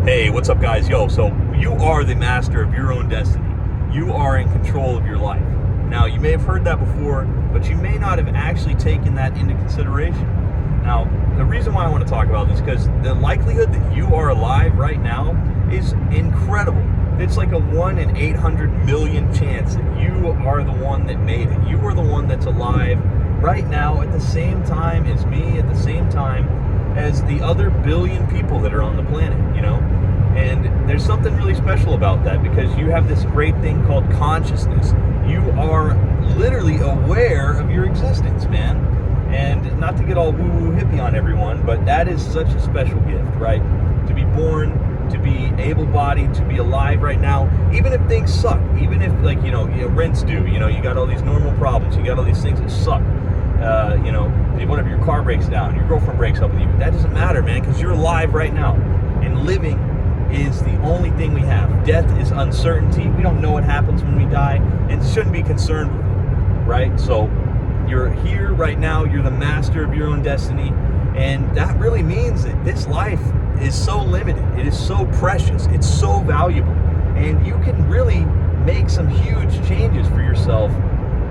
Hey, what's up, guys? So you are the master of your own destiny. You are in control of your life. Now, you may have heard that before, but you may not have actually taken that into consideration. Now, the reason why I want to talk about this is because the likelihood that you are alive right now is incredible. It's like a 1 in 800 million chance that you are the one that made it. You are the one that's alive right now at the same time as me, at the same time as the other billion people that are on the planet, And there's something really special about that because you have this great thing called consciousness. You are literally aware of your existence, man. And not to get all woo-woo hippie on everyone, but that is such a special gift, right? To be born, to be able-bodied, to be alive right now, even if things suck, even if, rents due, you got all these normal problems, you got all these things that suck. Whatever, your car breaks down, your girlfriend breaks up with you, that doesn't matter, man, because you're alive right now. And living is the only thing we have. Death is uncertainty. We don't know what happens when we die, and shouldn't be concerned with it, right? So you're here right now, you're the master of your own destiny, and that really means that this life is so limited, it is so precious, it's so valuable, and you can really make some huge changes for yourself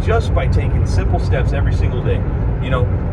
just by taking simple steps every single day.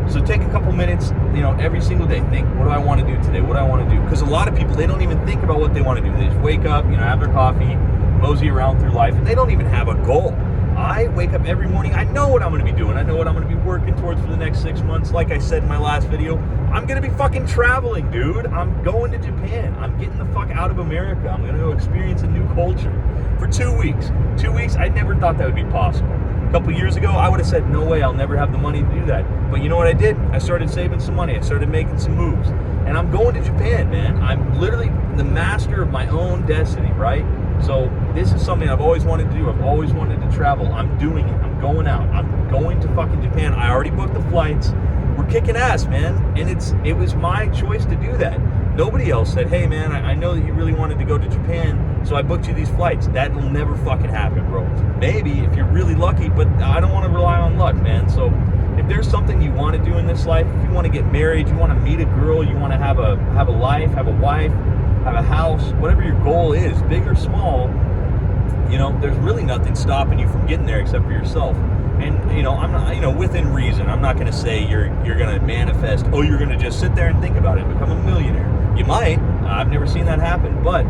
So take a couple minutes, every single day. Think, what do I want to do today? What do I want to do? Because a lot of people, they don't even think about what they want to do. They just wake up, have their coffee, mosey around through life, and they don't even have a goal. I wake up every morning, I know what I'm going to be doing. I know what I'm going to be working towards for the next 6 months. Like I said in my last video, I'm going to be fucking traveling, dude. I'm going to Japan. I'm getting the fuck out of America. I'm going to go experience a new culture for 2 weeks. 2 weeks, I never thought that would be possible. A couple years ago, I would have said, no way, I'll never have the money to do that. But you know what I did? I started saving some money. I started making some moves. And I'm going to Japan, man. I'm literally the master of my own destiny, right? So this is something I've always wanted to do. I've always wanted to travel. I'm doing it. I'm going out. I'm going to fucking Japan. I already booked the flights. We're kicking ass, man. And it was my choice to do that. Nobody else said, hey, man, I know that you really wanted to go to Japan, so I booked you these flights. That will never fucking happen, bro. Maybe if you're really lucky, but I don't want to rely on luck, man. So if there's something you want to do in this life, if you want to get married, you want to meet a girl, you want to have a life, have a wife, have a house, whatever your goal is, big or small, there's really nothing stopping you from getting there except for yourself. And, I'm not, within reason, I'm not going to say you're going to manifest, you're going to just sit there and think about it and become a millionaire. You might. I've never seen that happen, but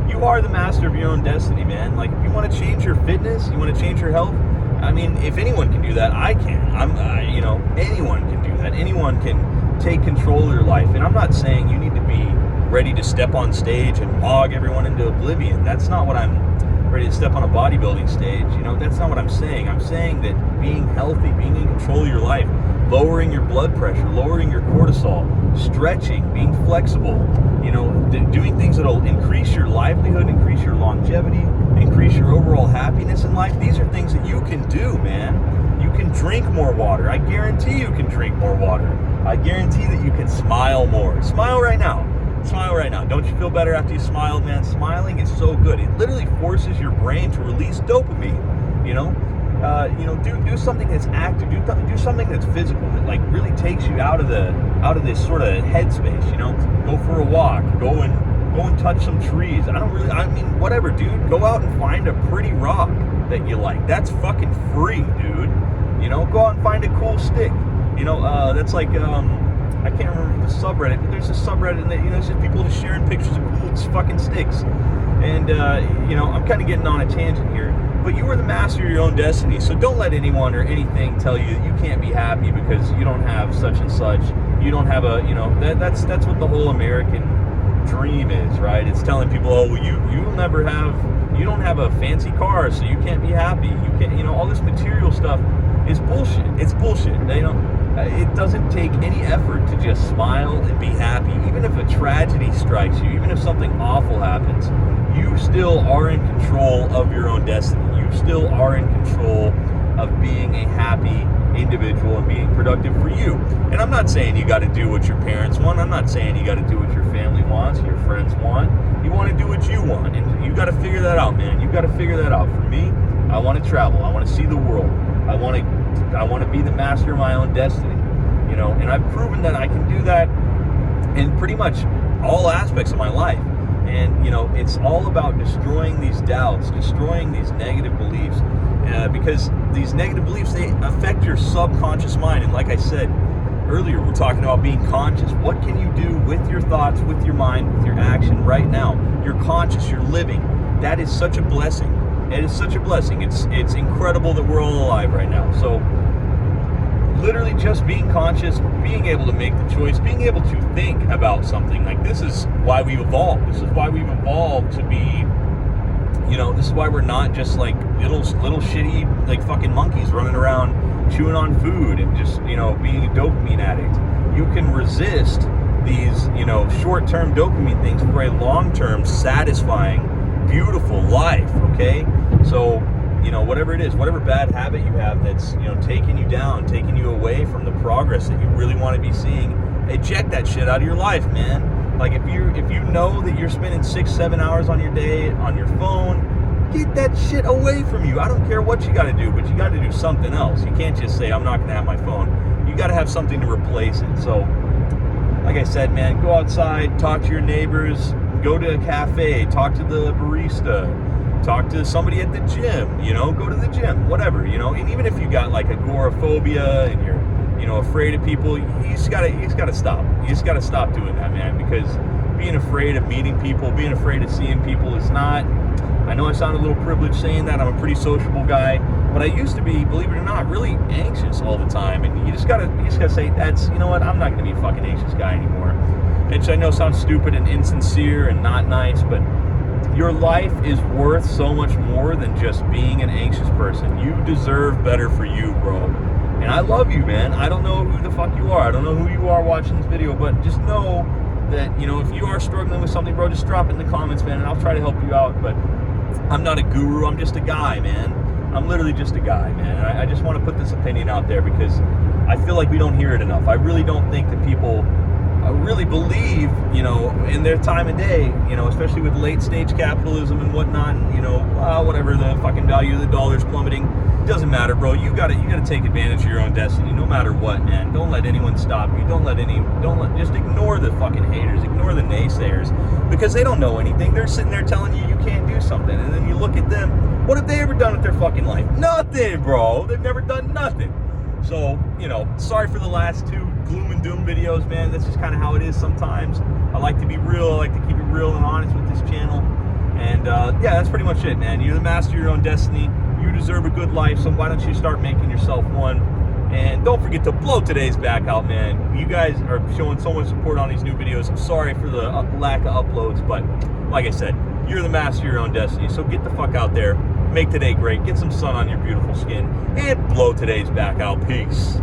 you are the master of your own destiny, man. Like, if you want to change your fitness, you want to change your health, I mean, if anyone can do that, I can. Anyone can do that. Anyone can take control of your life. And I'm not saying you need to be ready to step on stage and bog everyone into oblivion. That's not what I'm ready to step on a bodybuilding stage. That's not what I'm saying. I'm saying that being healthy, being in control of your life, lowering your blood pressure, lowering your cortisol, stretching, being flexible, doing things that'll increase your livelihood, increase your longevity, increase your overall happiness in life. These are things that you can do, man. You can drink more water. I guarantee you can drink more water. I guarantee that you can smile more. Smile right now. Smile right now. Don't you feel better after you smiled, man? Smiling is so good. It literally forces your brain to release dopamine. Do something that's active. Do something that's physical that like really takes you out of this sort of headspace. Go for a walk. Go and touch some trees. Whatever, dude. Go out and find a pretty rock that you like. That's fucking free, dude. Go out and find a cool stick. That's like I can't remember the subreddit, but there's a subreddit that, it's just people just sharing pictures of cool fucking sticks. And, I'm kind of getting on a tangent here, but you are the master of your own destiny. So don't let anyone or anything tell you that you can't be happy because you don't have such and such. You don't have that's what the whole American dream is, right? It's telling people, you don't have a fancy car, so you can't be happy. You can't, all this material stuff is bullshit. It's bullshit. It doesn't take any effort to just smile and be happy. Even if a tragedy strikes you, even if something awful happens, you still are in control of your own destiny. You still are in control of being a happy individual and being productive for you. And I'm not saying you got to do what your parents want. I'm not saying you got to do what your family wants, your friends want. You want to do what you want, and you got to figure that out, man. You got to figure that out. For me, I want to travel. I want to see the world. I want to be the master of my own destiny, and I've proven that I can do that in pretty much all aspects of my life. And, you know, it's all about destroying these doubts, destroying these negative beliefs, because these negative beliefs, they affect your subconscious mind. And like I said earlier, we're talking about being conscious. What can you do with your thoughts, with your mind, with your action right now? You're conscious, you're living. That is such a blessing. It is such a blessing. It's incredible that we're all alive right now. So literally just being conscious, being able to make the choice, being able to think about something. Like, this is why we've evolved. This is why we've evolved to be, you know, this is why we're not just like little shitty, like, fucking monkeys running around chewing on food and just, you know, being a dopamine addict. You can resist these, you know, short-term dopamine things for a long-term, satisfying, beautiful life, okay? So, you know, whatever it is, whatever bad habit you have that's, you know, taking you down, taking you away from the progress that you really want to be seeing, eject that shit out of your life, man. Like, if you know that you're spending 6-7 hours on your day on your phone, get that shit away from you. I don't care what you got to do, but you got to do something else. You can't just say, I'm not going to have my phone. You got to have something to replace it. So, like I said, man, go outside, talk to your neighbors, go to a cafe, talk to the barista, talk to somebody at the gym, you know, go to the gym, whatever, you know. And even if you got like agoraphobia and you're, you know, afraid of people, you just gotta stop. You just gotta stop doing that, man, because being afraid of meeting people, being afraid of seeing people is not, I know I sound a little privileged saying that, I'm a pretty sociable guy, but I used to be, believe it or not, really anxious all the time. And you just gotta say, that's, you know what, I'm not gonna be a fucking anxious guy anymore. Which I know sounds stupid and insincere and not nice, but your life is worth so much more than just being an anxious person. You deserve better for you, bro. And I love you, man. I don't know who the fuck you are. I don't know who you are watching this video, but just know that, you know, if you are struggling with something, bro, just drop it in the comments, man, and I'll try to help you out. But I'm not a guru. I'm just a guy, man. I'm literally just a guy, man. And I just want to put this opinion out there because I feel like we don't hear it enough. I really don't think that people really believe, you know, in their time of day, you know, especially with late stage capitalism and whatnot, you know, whatever, the fucking value of the dollar's plummeting, doesn't matter, bro. You gotta take advantage of your own destiny, no matter what, man. Don't let anyone stop you. Just ignore the fucking haters, ignore the naysayers, because they don't know anything. They're sitting there telling you can't do something, and then you look at them. What have they ever done with their fucking life? Nothing, bro. They've never done nothing. So, you know, sorry for the last two gloom and doom videos, man. That's just kind of how it is sometimes. I like to be real. I like to keep it real and honest with this channel. And, yeah, that's pretty much it, man. You're the master of your own destiny. You deserve a good life, so why don't you start making yourself one? And don't forget to blow today's back out, man. You guys are showing so much support on these new videos. I'm sorry for the lack of uploads, but like I said, you're the master of your own destiny. So get the fuck out there. Make today great. Get some sun on your beautiful skin. And blow today's back out. Peace.